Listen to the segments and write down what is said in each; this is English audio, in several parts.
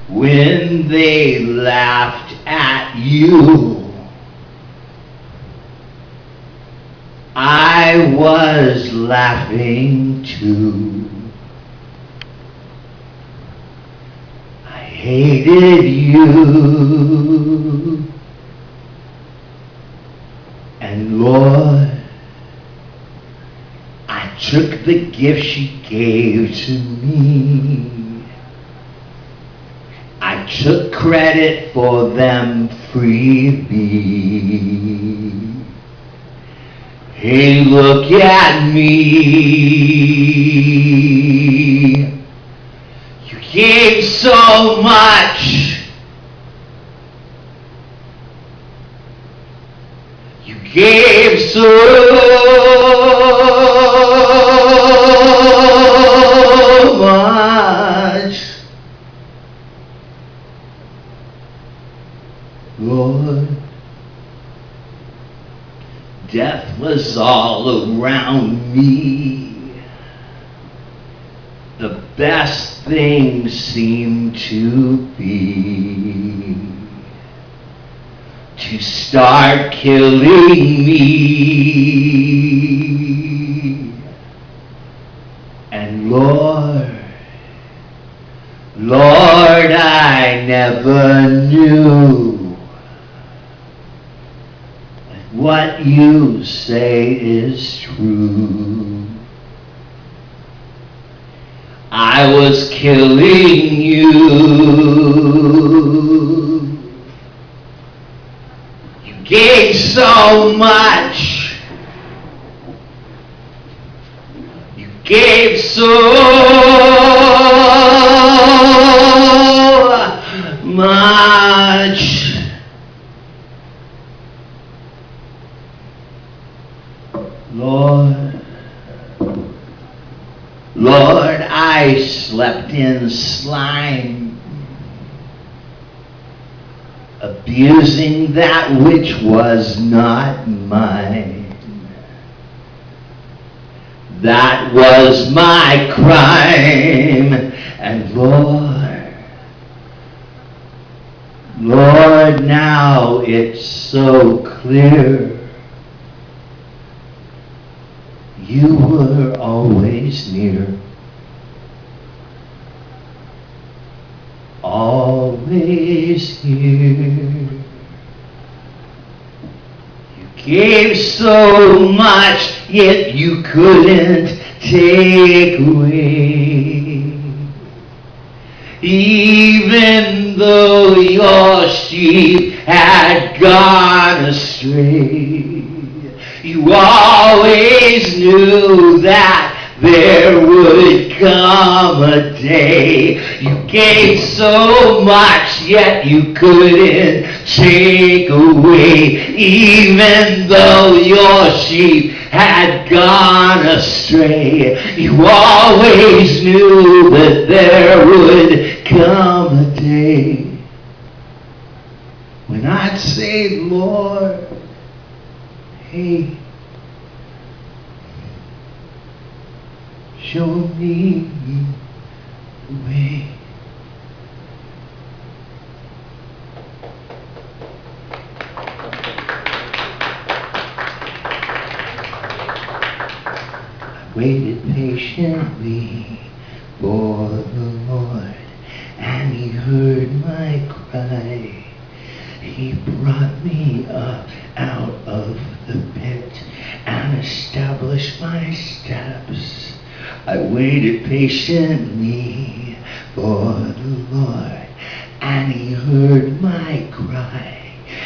when they laughed at you. I was laughing too. I hated you. And Lord, I took the gifts she gave to me. I took credit for them freely. Hey, look at me. You gave so much. You gave so much. Lord, death was all around me. The best thing seemed to be to start killing me. And Lord, I never knew what you say is true. I was killing you. You gave so much. You gave so much. Lord, I slept in slime, abusing that which was not mine. That was my crime. And Lord, now it's so clear. You were always near, always here. You gave so much, yet you couldn't take away. Even though your sheep had gone astray, you always knew that there would come a day. You gave so much, yet you couldn't take away. Even though your sheep had gone astray, you always knew that there would come a day when I'd say, Lord, hey, show me the way. I waited patiently for the Lord, and He heard my cry. He brought me up out of the pit and established my steps. I waited patiently for the Lord, and He heard my cry.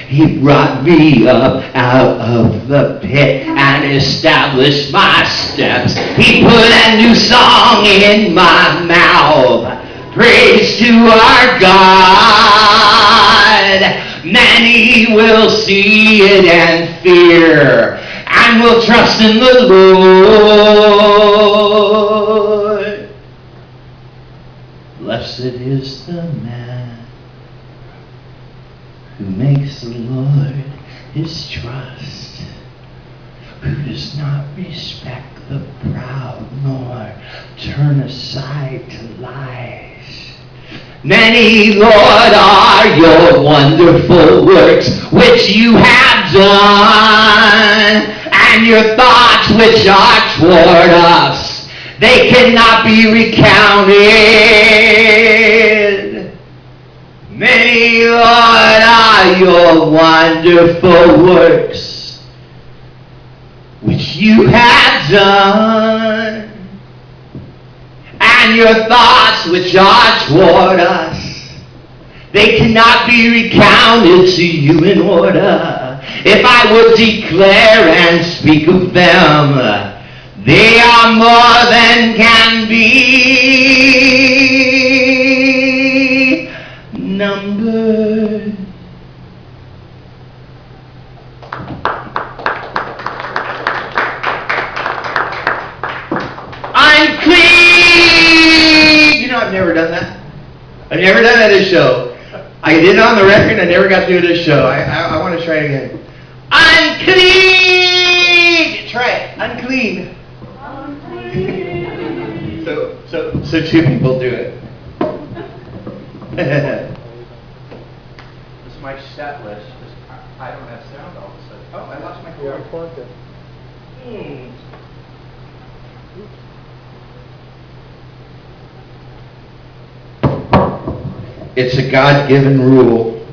He brought me up out of the pit and established my steps. He put a new song in my mouth. Praise to our God. Many will see it and fear, and will trust in the Lord. Blessed is the man who makes the Lord his trust, who does not respect the proud, nor turn aside to lies. Many, Lord, are your wonderful works which you have done, and your thoughts which are toward us, they cannot be recounted. Many, Lord, are your wonderful works which you have done, and your thoughts which are toward us, they cannot be recounted to you in order. If I would declare and speak of them, they are more than can be numbered. I'm clean! You know, I've never done that. I've never done that at a show. I did it on the record, I never got to do it at a show. I want to try it again. I'm clean! Try it. I'm clean. So two people do it. This is my set list. I don't have sound all of a sudden. Oh, I lost my cord. It's a God-given rule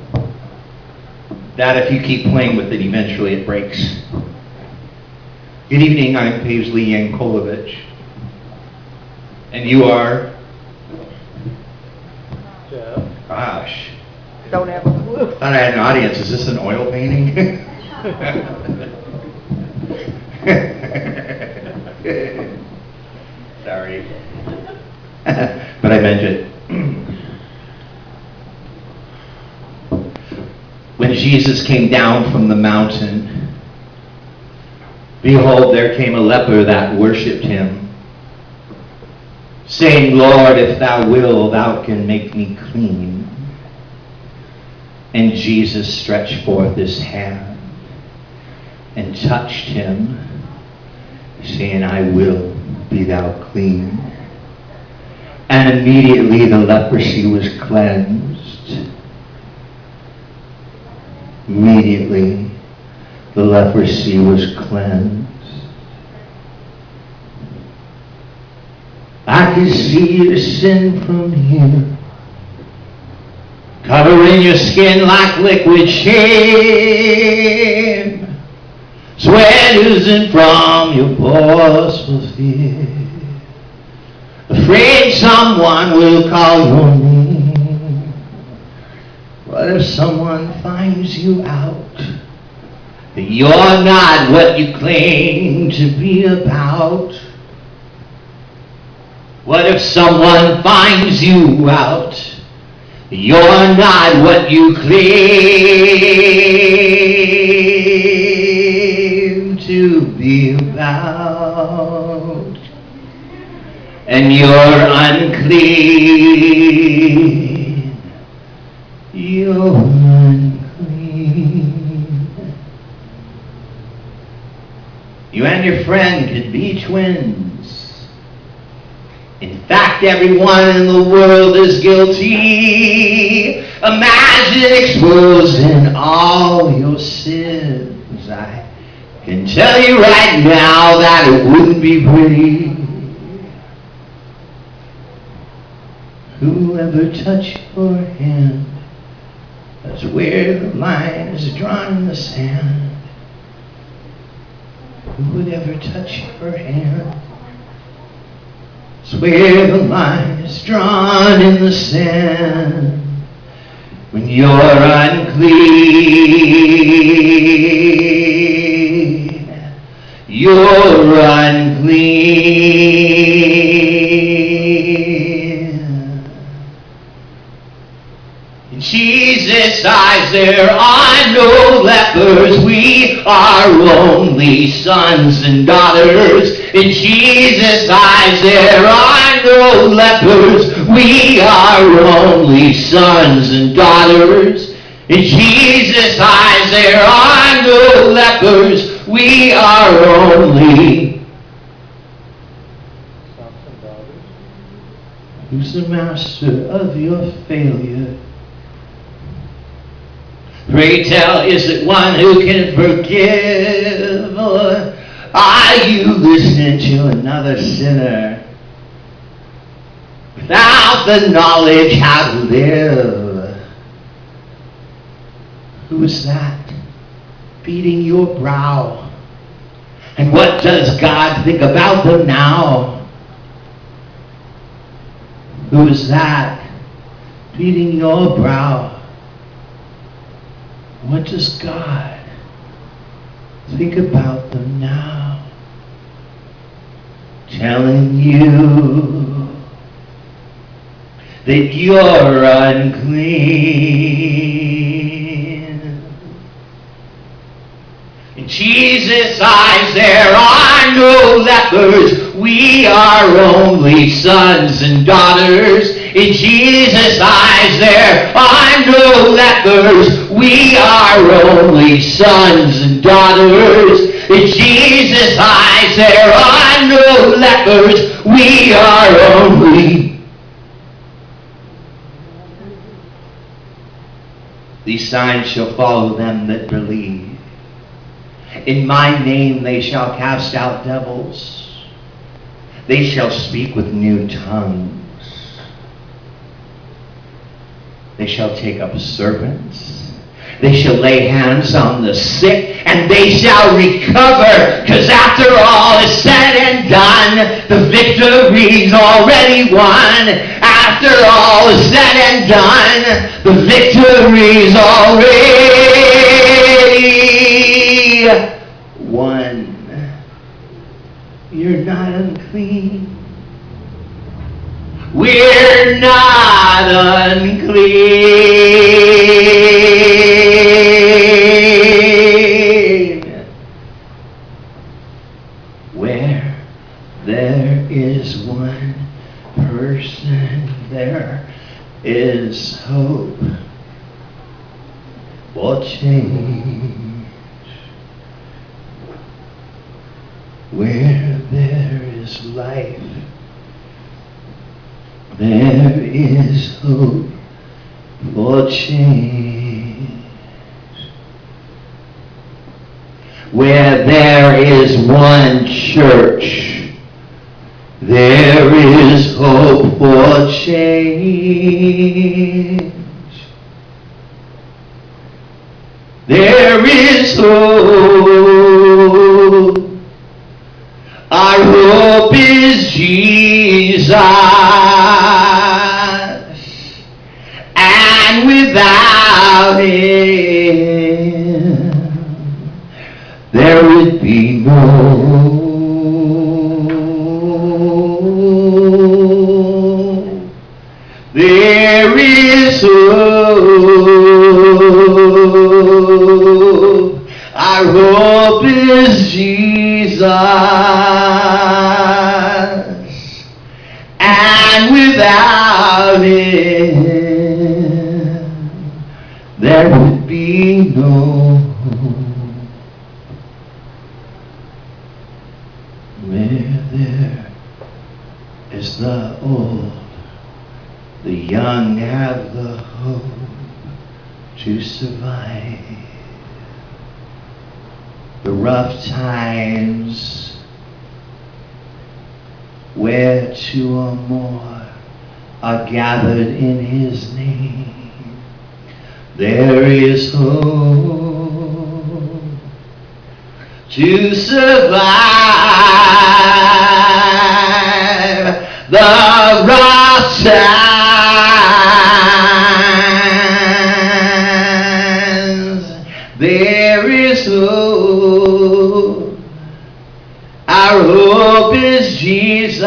that if you keep playing with it, eventually it breaks. Good evening, I'm Paisley Yankolovich. And you are? Jeff. Gosh. Don't have a clue. Thought I had an audience. Is this an oil painting? Sorry. But I meant it. When Jesus came down from the mountain, behold, there came a leper that worshipped him, saying, Lord, if thou wilt, thou can make me clean. And Jesus stretched forth his hand and touched him, saying, I will be thou clean. And immediately the leprosy was cleansed. Immediately the leprosy was cleansed. I can see your sin from here, covering your skin like liquid shame, sweat oozing from your pores for fear, afraid someone will call your name. What if someone finds you out, that you're not what you claim to be about? What if someone finds you out, that you're not what you claim to be about, and you're unclean? You're unclean. You and your friend could be twins. In fact, everyone in the world is guilty. Imagine exposing all your sins. I can tell you right now that it wouldn't be pretty. Whoever touched your hand, that's where the line is drawn in the sand. Who would ever touch your hand? That's where the line is drawn in the sand. When you're unclean, you're unclean. In Jesus' eyes there are no lepers. We are only sons and daughters. In Jesus' eyes there are no lepers. We are only sons and daughters. In Jesus' eyes there are no lepers. We are only Sons and daughters. whose the master of your failure? Pray tell, is it one who can forgive? Or are you listening to another sinner without the knowledge how to live? Who is that beating your brow? And what does God think about them now? Who is that beating your brow? What does God think about them now? Telling you that you're unclean. In Jesus' eyes there are no lepers. We are only sons and daughters. In Jesus' eyes there are no lepers. We are only sons and daughters. In Jesus' eyes there are no lepers. We are only. These signs shall follow them that believe. In my name they shall cast out devils. They shall speak with new tongues. They shall take up serpents. They shall lay hands on the sick, and they shall recover. Because after all is said and done, the victory's already won. After all is said and done, the victory's already won. You're not unclean. We're not unclean. Where there is one person, there is hope for change. Where there is life, there is hope for change. Where there is one church, there is hope for change. There is hope. Our hope is Jesus, and without Him there would be no hope. There is hope. Our hope is Jesus, and without Him there would be no hope. Where there is the old, the young have the hope to survive the rough times. Where two or more are gathered in His name, there is hope to survive the rough times. There is hope. Our hope is Jesus,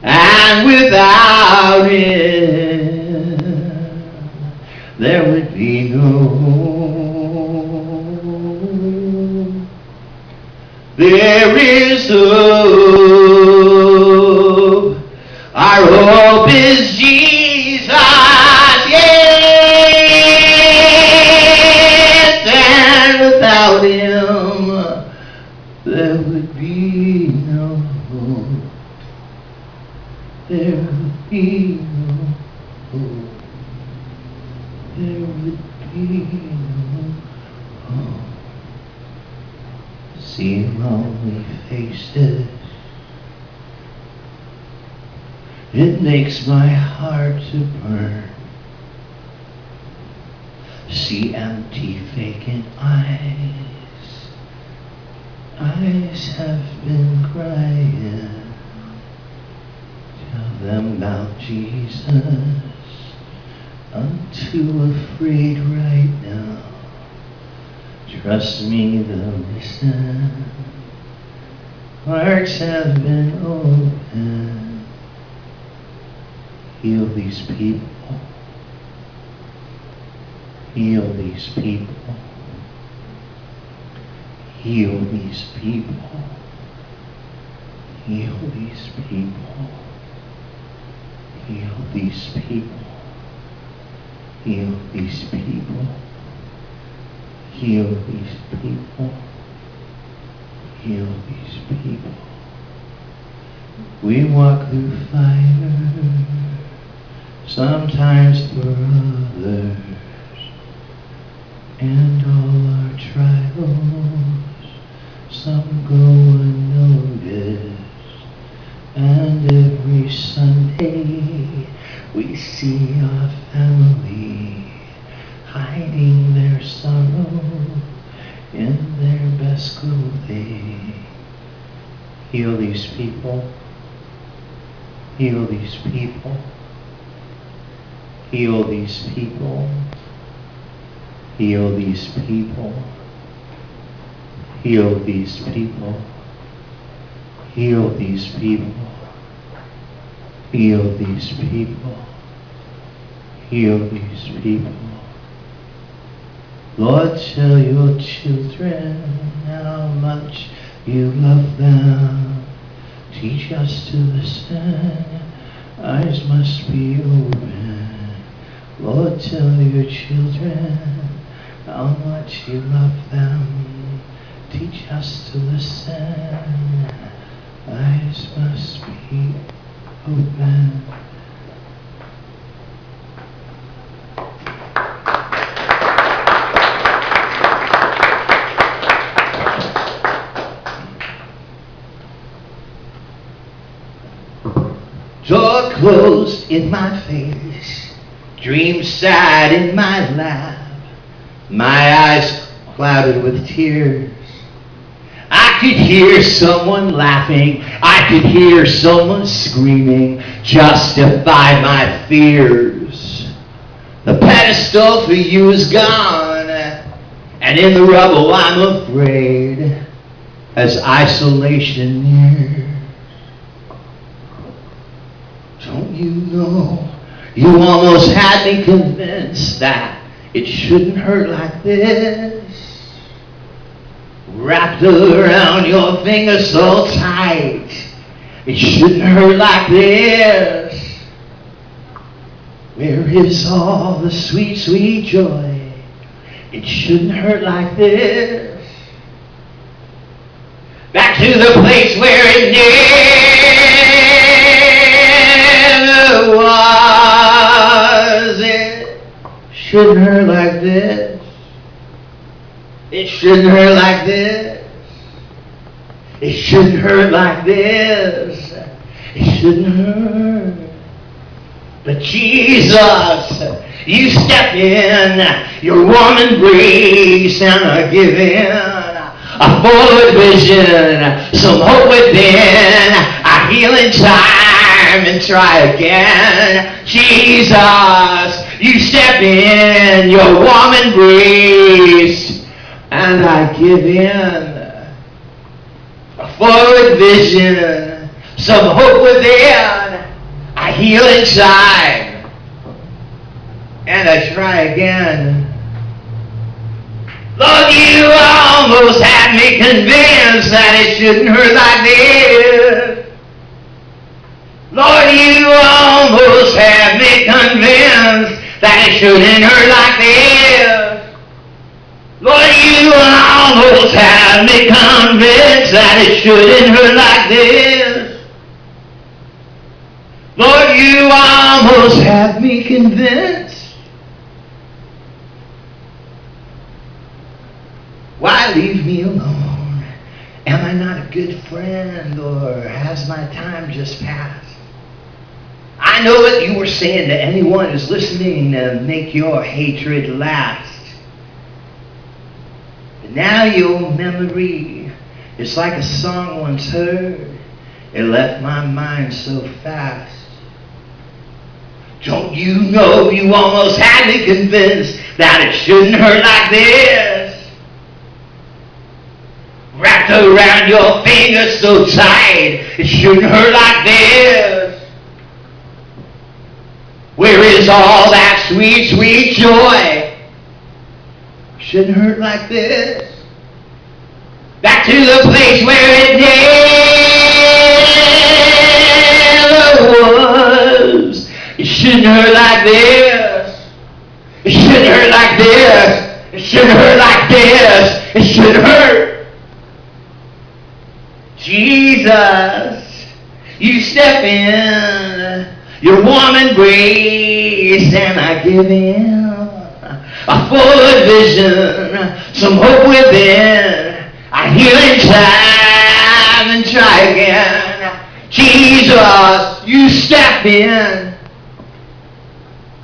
and without Him there would be no hope. There is hope. Our hope is Jesus, yes, and without Him there would be no hope. home. See lonely faces, it makes my heart to burn. See empty vacant eyes, eyes have been crying. Tell them about Jesus, I'm too afraid right now. Trust me, they'll listen. Hearts have been open. Heal these people. Heal these people. Heal these people. Heal these people. Heal these people. Heal these people. Heal these people. Heal these people. We walk through fire, sometimes for others, and all our trials, some go unnoticed. And every Sunday we see our family hiding their sorrow in their best clothing. Heal these people. Heal these people. Heal these people. Heal these people. Heal these people. Heal these people. Heal these people. Heal these people. Lord, tell your children how much you love them. Teach us to listen. Eyes must be open. Lord, tell your children how much you love them. Teach us to listen. Eyes must be open. Door closed in my face, dreams sad in my lap, my eyes clouded with tears. I could hear someone laughing, I could hear someone screaming, justify my fears. The pedestal for you is gone, and in the rubble I'm afraid, as isolation nears. Don't you know, you almost had me convinced that it shouldn't hurt like this. Wrapped around your finger so tight, it shouldn't hurt like this. Where is all the sweet, sweet joy? It shouldn't hurt like this. Back to the place where it never was. It shouldn't hurt like this. It shouldn't hurt like this. It shouldn't hurt like this. It shouldn't hurt. But Jesus, you step in, your warm embrace, and I give in a forward vision, some hope within, a healing time, and try again. Jesus, you step in, your warm embrace, and I give in a forward vision, some hope within, a healing time, and I try again. Lord, you almost had me convinced that it shouldn't hurt like this. Lord, you almost had me convinced that it shouldn't hurt like this. Lord, you almost had me convinced that it shouldn't hurt like this. Lord, you almost had me convinced Why leave me alone? Am I not a good friend, or has my time just passed? I know what you were saying to anyone who's listening to make your hatred last. But now your memory is like a song once heard. It left my mind so fast. Don't you know you almost had me convinced that it shouldn't hurt like this? Wrapped around your finger so tight, it shouldn't hurt like this. Where is all that sweet, sweet joy? Shouldn't hurt like this. Back to the place where it never was. It shouldn't hurt like this. It shouldn't hurt like this. It shouldn't hurt like this. It shouldn't hurt. Jesus, you step in your warm embrace, and I give in a full vision, some hope within. I heal in time and try again. Jesus, you step in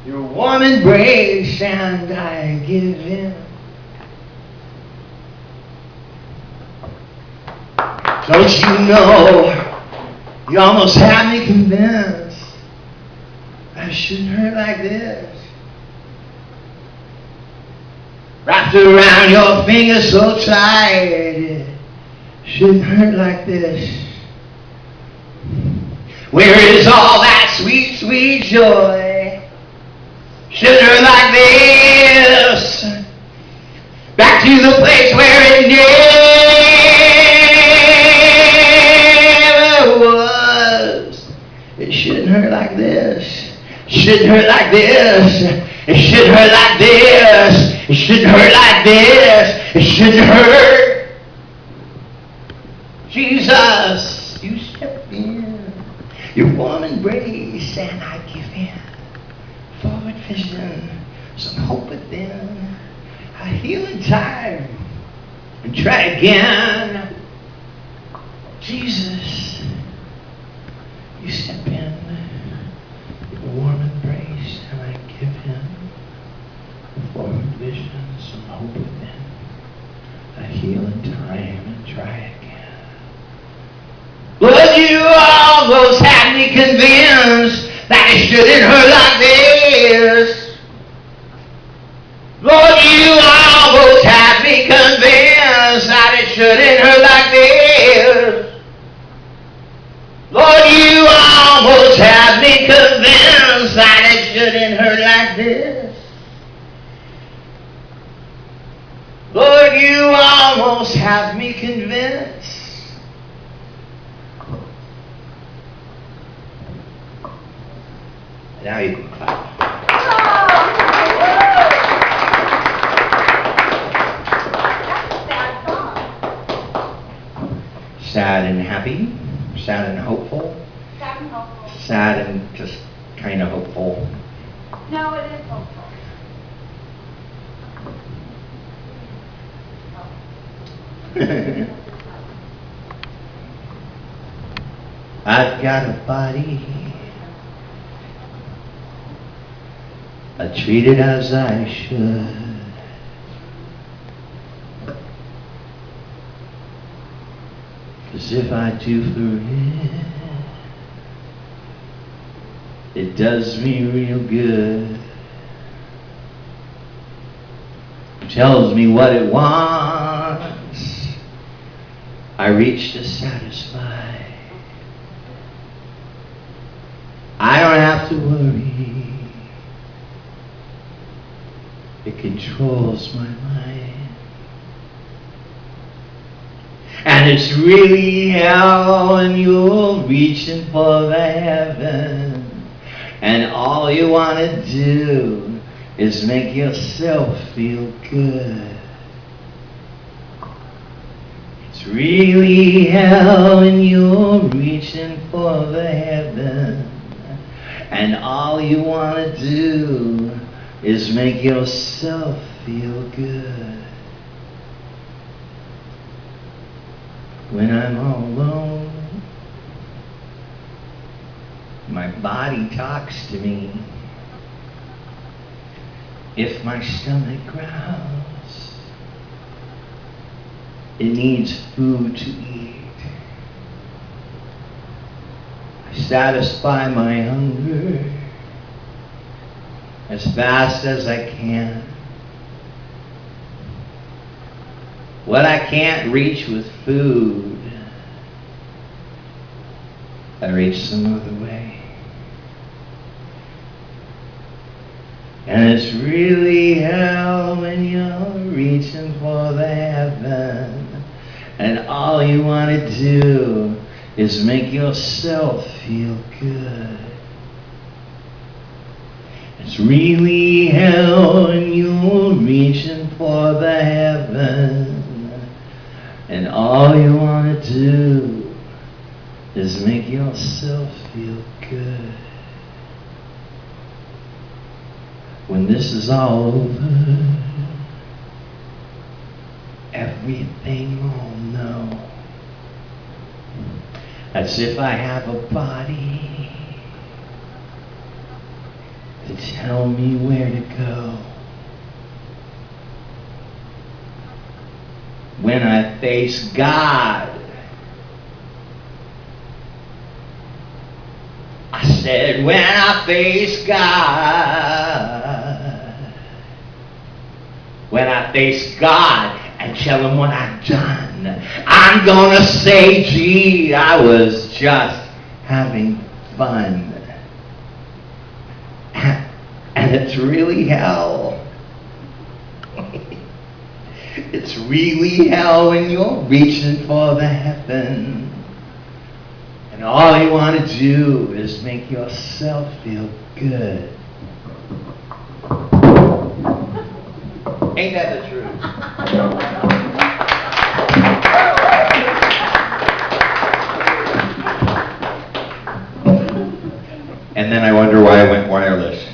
your warm embrace, and I give in. Don't you know, you almost had me convinced I shouldn't hurt like this. Wrapped around your finger so tight, it shouldn't hurt like this. Where is all that sweet, sweet joy? Shouldn't hurt like this. Back to the place where it never was. It shouldn't hurt like this. It shouldn't hurt like this. It shouldn't hurt like this. It shouldn't hurt like this. It shouldn't hurt. Jesus, you step in your warm embrace, and I give in. Forward vision, some hope within. I heal in time and try again. Jesus, you step in your warm embrace, and I give in. Forward vision, some hope within. I heal in time and try again. Lord, you almost had me convinced that it shouldn't hurt like this. Lord, you almost had me convinced that it shouldn't hurt like this. Lord, you almost had me convinced that it shouldn't hurt like this. Lord, you almost have me convinced. Now you can clap. Sad and happy, sad and hopeful. Sad and hopeful. Sad and just kind of hopeful. No, it is hopeful. I've got a body, I treat it as I should. As if I do for it does me real good. It tells me what it wants, I reach to satisfy. I don't have to worry, it controls my mind. And it's really hell when you're reaching for the heaven, and all you want to do is make yourself feel good. It's really hell when you're reaching for the heaven, and all you want to do is make yourself feel good. when I'm all alone. My body talks to me. If my stomach growls, it needs food to eat. I satisfy my hunger as fast as I can. What I can't reach with food, I reach some other way. And it's really hell when you're reaching for the heaven, and all you want to do is make yourself feel good. It's really hell when you're reaching for the heaven, and all you want to do is make yourself feel good. When this is all over, everything will know. As if I have a body to tell me where to go. When I face God, I said, when I face God, when I face God and tell him what I've done, I'm gonna say, gee, I was just having fun. And it's really hell. It's really hell when you're reaching for the heaven, and all you want to do is make yourself feel good. Ain't that the truth? And then I wonder why I went wireless.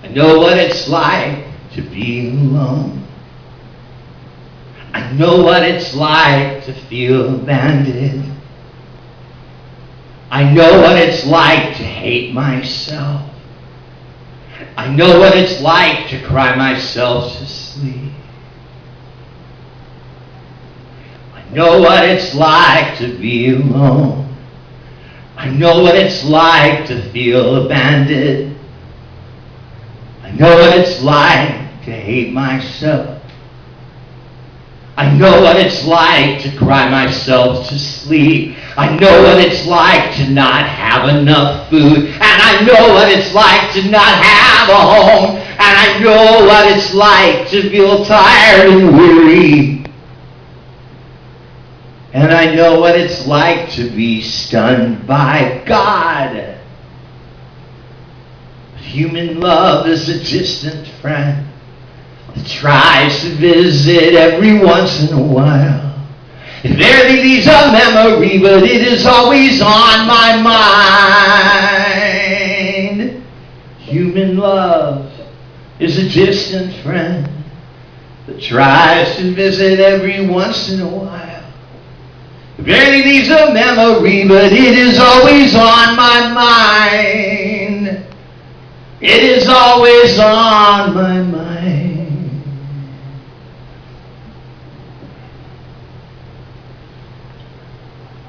I know what it's like to be alone. I know what it's like to feel abandoned. I know what it's like to hate myself. I know what it's like to cry myself to sleep. I know what it's like to be alone. I know what it's like to feel abandoned. I know what it's like to hate myself. I know what it's like to cry myself to sleep. I know what it's like to not have enough food. And I know what it's like to not have a home. And I know what it's like to feel tired and weary. And I know what it's like to be stunned by God. Human love is a distant friend that tries to visit every once in a while. It barely leaves a memory, but it is always on my mind. Human love is a distant friend that tries to visit every once in a while. It barely leaves a memory, but it is always on my mind. It is always on my mind.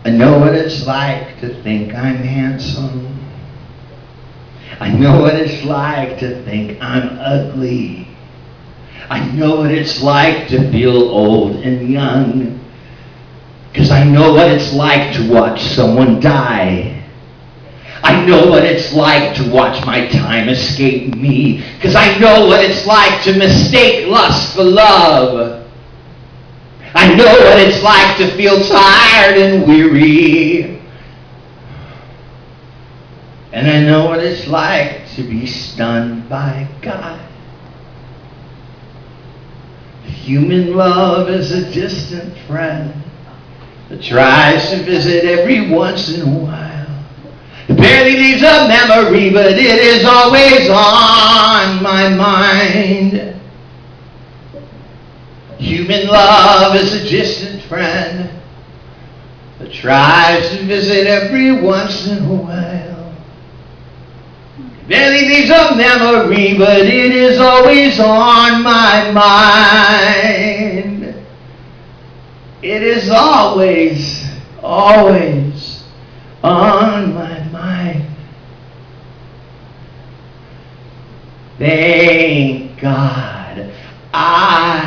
I know what it's like to think I'm handsome. I know what it's like to think I'm ugly. I know what it's like to feel old and young. 'Cause I know what it's like to watch someone die. I know what it's like to watch my time escape me, 'cause I know what it's like to mistake lust for love. I know what it's like to feel tired and weary. And I know what it's like to be stunned by God. Human love is a distant friend that tries to visit every once in a while. It barely leaves a memory, but it is always on my mind. Human love is a distant friend that tries to visit every once in a while. It barely leaves a memory, but it is always on my mind. It is always, always on my mind. Thank God I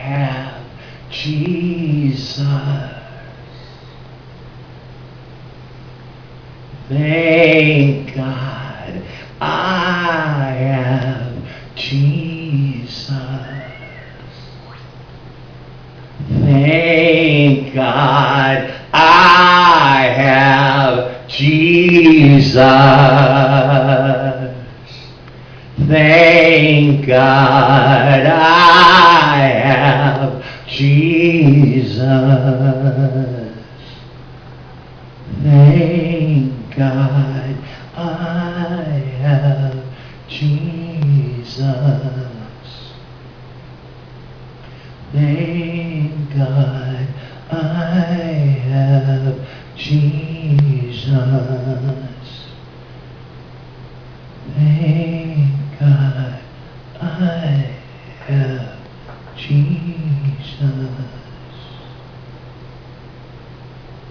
have Jesus. Thank God I have Jesus. Thank God I have Jesus. Thank God I have Jesus. Thank God I have Jesus. Thank God I have Jesus. Thank God I have Jesus.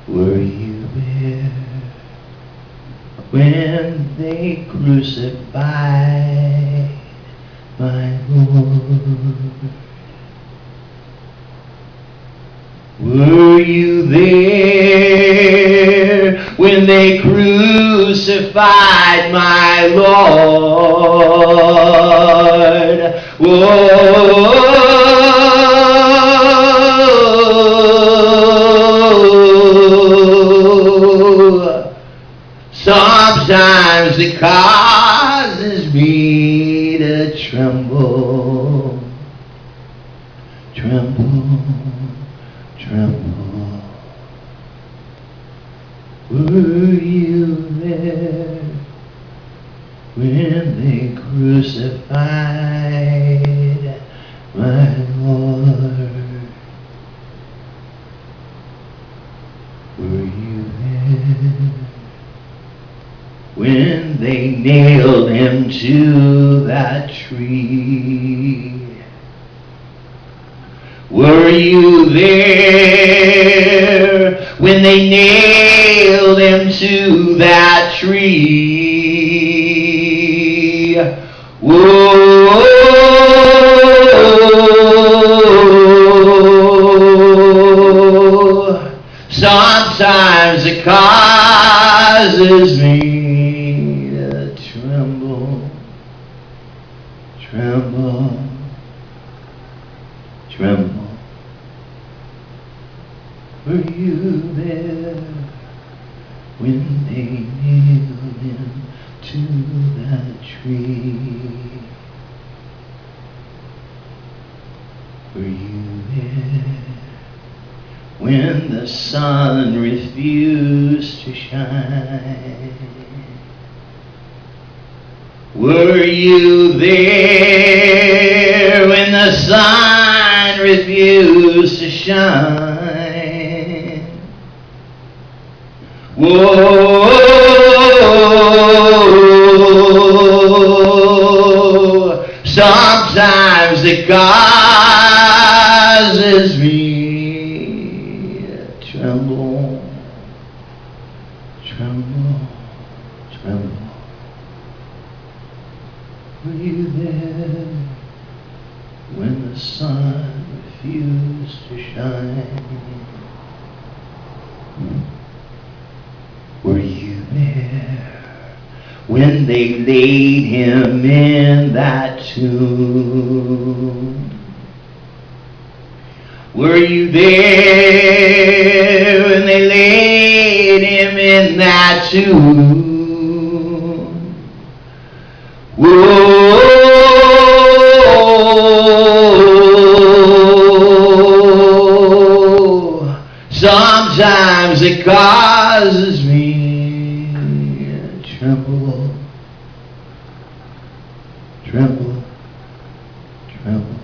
Were you there when they crucified my Lord? Were you there when they crucified my Lord? Whoa. Sometimes it causes me to tremble, tremble, tremble. Were you there when they crucified my Lord? Were you there when they nailed him to that tree? Were you there when they nailed him to that tree? Whoa. Sometimes it causes me to tremble, tremble, tremble. Were you there when they nailed him to that tree? Were you there when the sun refused to shine? Were you there when the sun refused to shine? Whoa. Sometimes it causes me to tremble, tremble, tremble. Were you there when the sun refused to shine? Were you there when they laid him in that tomb? Were you there when they laid him in that tomb? Whoa. it causes me to tremble, tremble, tremble.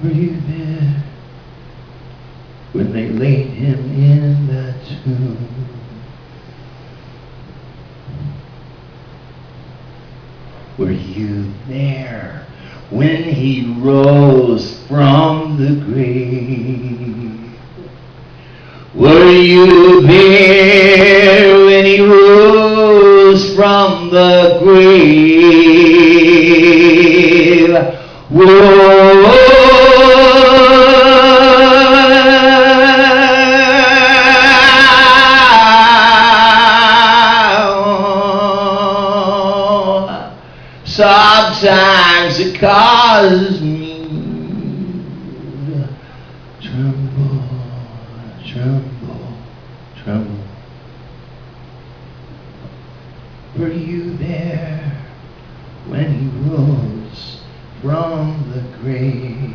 Were you there when they laid him in that tomb? Were you there when he rose from the grave? Were you there when he rose from the grave? Whoa. Sometimes it causes me to tremble, tremble, tremble. Were you there when he rose from the grave?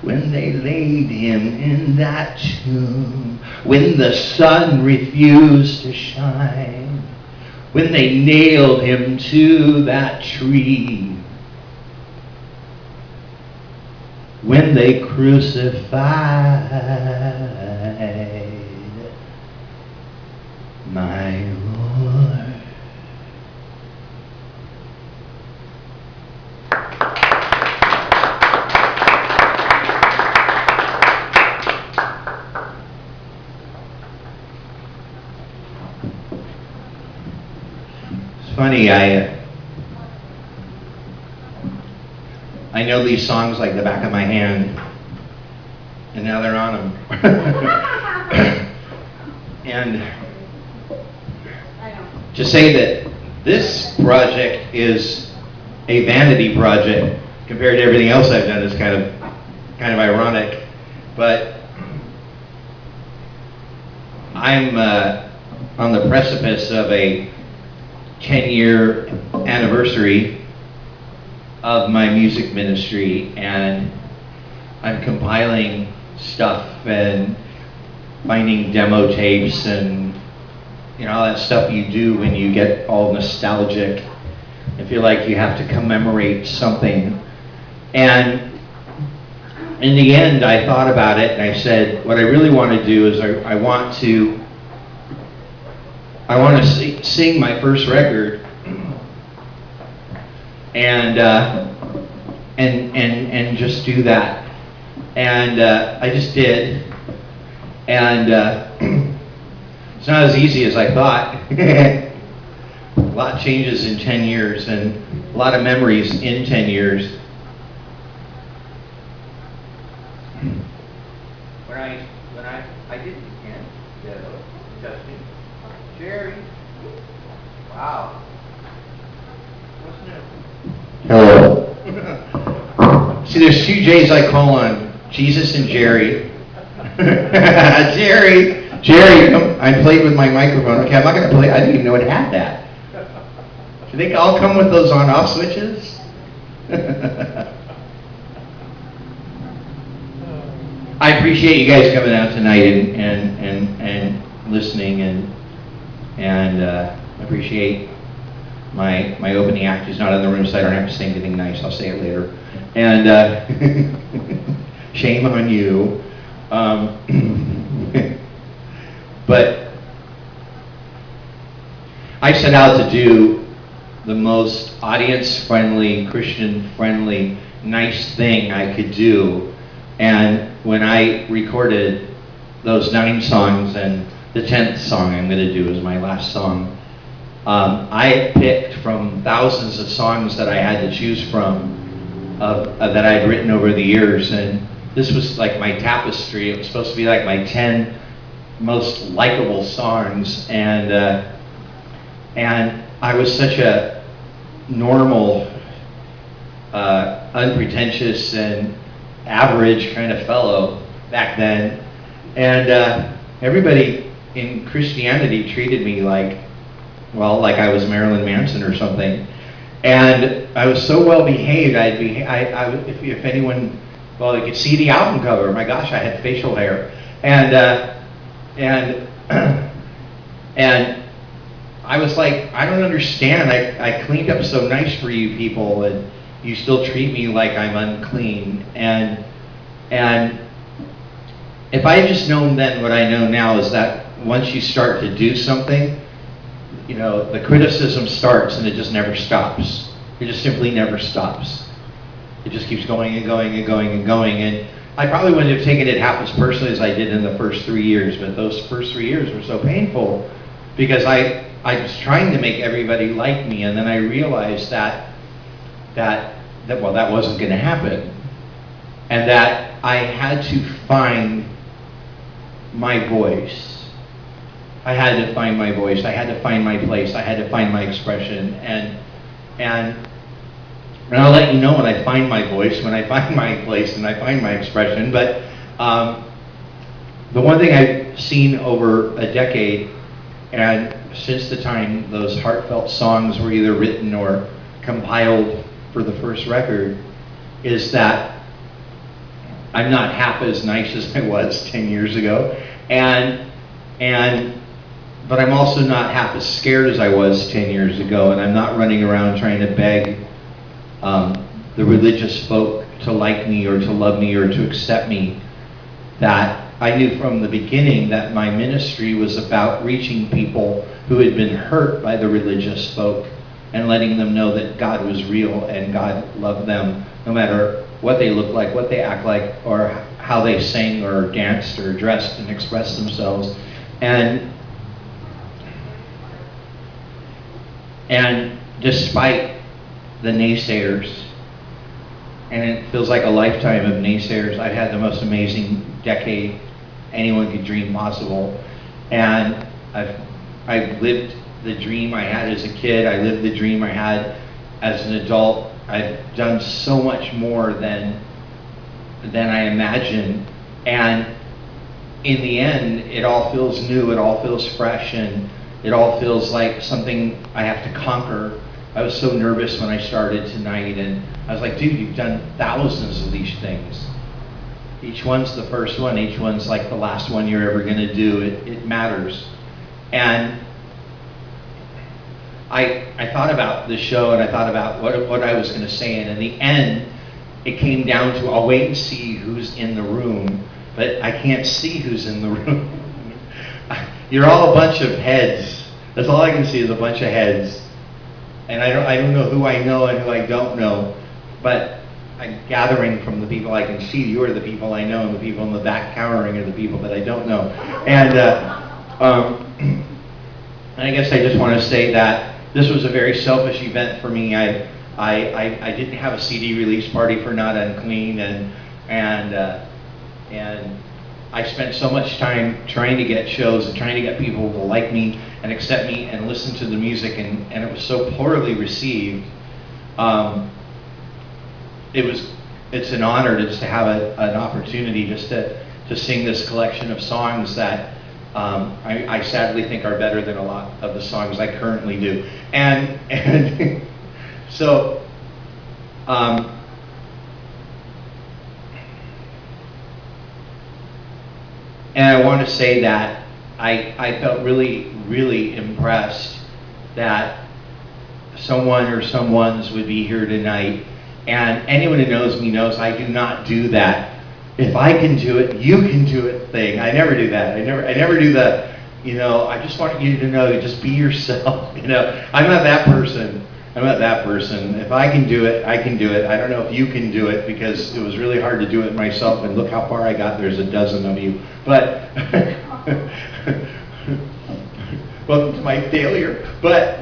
When they laid him in that tomb? When the sun refused to shine? When they nailed him to that tree? When they crucified my Lord? Funny, I know these songs like the back of my hand, and now they're on them. And to say that this project is a vanity project compared to everything else I've done is kind of ironic, but I'm on the precipice of a 10-year anniversary of my music ministry, and I'm compiling stuff and finding demo tapes and all that stuff you do when you get all nostalgic and feel like you have to commemorate something. And in the end, I thought about it and I said, what I really want to do is I want to sing my first record, and just do that, and I just did, and it's not as easy as I thought. A lot changes in 10 years, and a lot of memories in 10 years. When I didn't Jerry. Wow. What's new? Hello. See, there's two J's I call on, Jesus and Jerry. Jerry, come. I played with my microphone. Okay, I'm not going to play. I didn't even know it had that. Do they all come with those on-off switches? I appreciate you guys coming out tonight and listening, and I appreciate my opening act who's not in the room, so I don't have to say anything nice. I'll say it later. And shame on you. But I set out to do the most audience-friendly, Christian-friendly, nice thing I could do. And when I recorded those 9 songs, and the 10th song I'm going to do is my last song, I picked from thousands of songs that I had to choose from that I had written over the years, and this was like my tapestry. It was supposed to be like my 10 most likable songs, and I was such a normal, unpretentious, and average kind of fellow back then, and everybody in Christianity treated me like I was Marilyn Manson or something, and I was so well behaved. If anyone, they could see the album cover. My gosh, I had facial hair, And and and I was like, I don't understand. I cleaned up so nice for you people, and you still treat me like I'm unclean. And if I had just known then what I know now, is that once you start to do something, you know, the criticism starts and it just never stops. It just simply never stops. It just keeps going and going and going and going. And I probably wouldn't have taken it half as personally as I did in the first 3 years, but those first 3 years were so painful because I was trying to make everybody like me, and then I realized that well, that wasn't going to happen, and that I had to find my voice. I had to find my voice. I had to find my place. I had to find my expression, and I'll let you know when I find my voice, when I find my place, and I find my expression. But the one thing I've seen over a decade, and since the time those heartfelt songs were either written or compiled for the first record, is that I'm not half as nice as I was 10 years ago, but I'm also not half as scared as I was 10 years ago, and I'm not running around trying to beg the religious folk to like me or to love me or to accept me. That I knew from the beginning that my ministry was about reaching people who had been hurt by the religious folk and letting them know that God was real and God loved them no matter what they looked like, what they act like, or how they sang or danced or dressed and expressed themselves. And despite the naysayers, and it feels like a lifetime of naysayers, I've had the most amazing decade anyone could dream possible. And I've lived the dream I had as a kid. I lived the dream I had as an adult. I've done so much more than I imagined. And in the end, it all feels new, it all feels fresh, and it all feels like something I have to conquer. I was so nervous when I started tonight, and I was like, dude, you've done thousands of these things. Each one's the first one, each one's like the last one you're ever going to do. It matters. And I thought about this show, and I thought about what I was going to say, and in the end, it came down to, I'll wait and see who's in the room, but I can't see who's in the room. You're all a bunch of heads. That's all I can see is a bunch of heads. And I don't know who I know and who I don't know, but I'm gathering from the people I can see. You are the people I know, and the people in the back cowering are the people that I don't know. And I guess I just want to say that this was a very selfish event for me. I didn't have a CD release party for Not Unclean, and I spent so much time trying to get shows and trying to get people to like me and accept me and listen to the music, and it was so poorly received. It's an honor just to have an opportunity just to sing this collection of songs that I sadly think are better than a lot of the songs I currently do. And so and I want to say that I felt really, really impressed that someone or someones would be here tonight. And anyone who knows me knows I do not do that. If I can do it, you can do it thing. I never do that. I never do the, I just want you to know, just be yourself. I'm not that person. I'm not that person. If I can do it, I can do it. I don't know if you can do it, because it was really hard to do it myself, and look how far I got. There's a dozen of you. But welcome to my failure. But